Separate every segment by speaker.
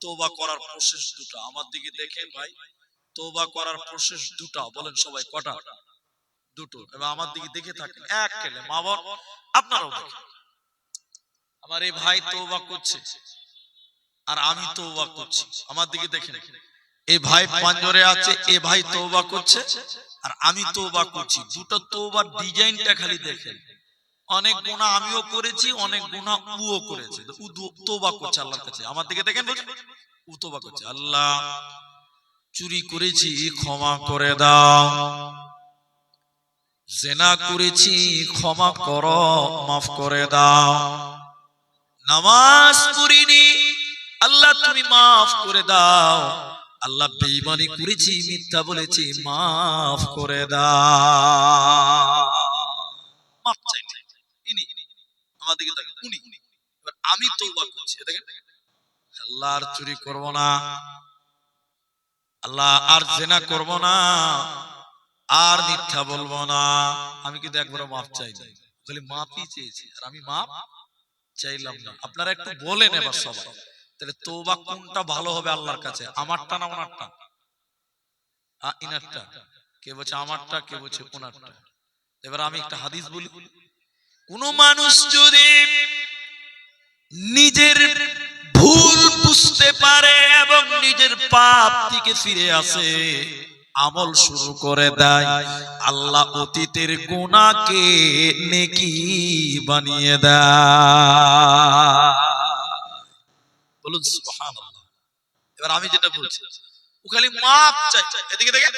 Speaker 1: তওবা করার প্রসেস দুটো। আমার দিকে দেখেন ভাই, তওবা করার প্রসেস দুটো। বলেন সবাই কটা? দুটো। এবার আমার দিকে দেখে থাকেন, এক কেলে মা বাবা আপনারাও দেখেন। আমার এই ভাই তওবা করছে আর আমি তওবা করছি। আমার দিকে দেখেন, এই ভাই পাঞ্জরে আছে, এই ভাই তওবা করছে আর আমি তওবা করছি। দুটো তওবার ডিজাইনটা খালি দেখেন। অনেক গুনাহ আমিও করেছি, অনেক গুনাহ উও করেছে। ও তওবা করছে আল্লাহর কাছে। আমার দিকে দেখেন, ও তওবা করছে, আল্লাহ চুরি করেছি ক্ষমা করে দাও, জিনা করেছি ক্ষমা করো, মাফ করে দাও, নামাজ পড়িনি আল্লাহ তুমি মাফ করে দাও, আল্লাহ বেঈমানি করেছি, মিথ্যা বলেছি, মাফ করে দাও। মাফ চাইছে ইনি, আমার দিকে দেখেন উনি। এবার আমি তওবা করছি, দেখেন আল্লাহ আর চুরি করব না, আল্লাহ আর জিনা করব না, আর মিথ্যা বলবো না। আমি কিন্তু একবারও মাফ চাইনি, খালি মাফই চেয়েছি আর আমি মাফ চাইলাম না। আপনারা একটু বলেন এবার সবাই, তাহলে তওবা কোনটা ভালো হবে আল্লাহর কাছে, আমারটা না ওনারটা? ইনারটা। কে বলছে আমারটা, কে বলছে ওনারটা। এবার আমি একটা হাদিস বলি, কোন মানুষ যদি নিজের ভুল বুঝতে পারে এবং নিজের পাপ থেকে ফিরে আসে, আমল শুরু করে দেয়, আল্লাহ অতীতের গুনাহকে নেকি বানিয়ে দেয়। বলুন সুবহানাল্লাহ। এবার আমি যেটা বলছি, ও খালি মাফ চাই, এদিকে দেখেন,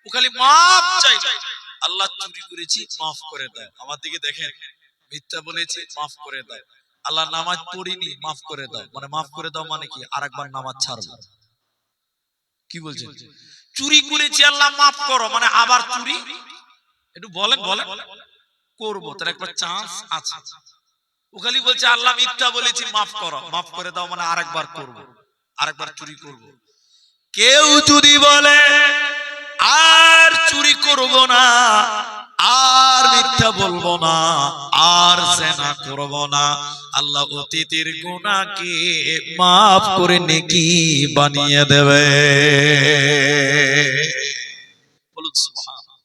Speaker 1: ও খালি মাফ চাই, আল্লাহ চুরি করেছি মাফ করে দেয়। আমার দিকে দেখেন, মিথ্যা বলেছি মাফ করে দেয়, আল্লাহ নামাজ পড়িনি মাফ করে দাও। মানে মাফ করে দাও মানে কি? আরেকবার নামাজ ছাড়বো। কি বলছেন? চুরি করেছি আল্লাহ মাফ করো মানে আবার চুরি? একটু বলেন বলেন, করবো তার একবার চান্স আছে। ও খালি বলছে আল্লাহ মিথ্যা বলেছি মাফ করো, মাফ করে দাও মানে আরেকবার করবো, আরেকবার চুরি করবো। কেউ যদি বলে আর চুরি করব না, আর মিথ্যা বলবো না, আর জিনা করব না, আল্লাহ অতীতের গুনাহকে মাফ করে নেকি বানিয়ে দেবে। বলুন সুবহানাল্লাহ।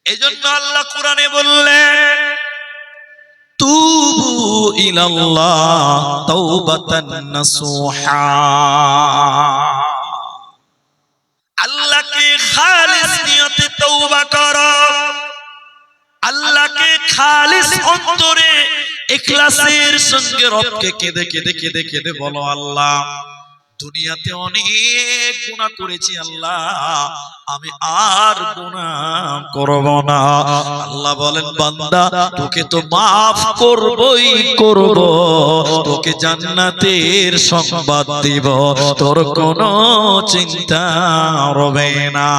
Speaker 1: এজন্য আল্লাহ কোরআনে বললেন, তুবু ইলাল্লাহ তাওবাতান নাসুহা, আল্লাহকে খালিস নিয়তে তওবা করো, আল্লাহকে খালিস অন্তরে ইখলাসের সঙ্গে রবকে কেঁদে কেঁদে কেঁদে কেঁদে বলো, আল্লাহ দুনিয়াতে অনেক গুনাহ করেছি, আল্লাহ আমি আর গুনাহ করব না। আল্লাহ বলেন, বান্দা তোকে তো মাফ করবই করব, তোকে জান্নাতের সংবাদ দিব, তোর কোনো চিন্তা হবে না।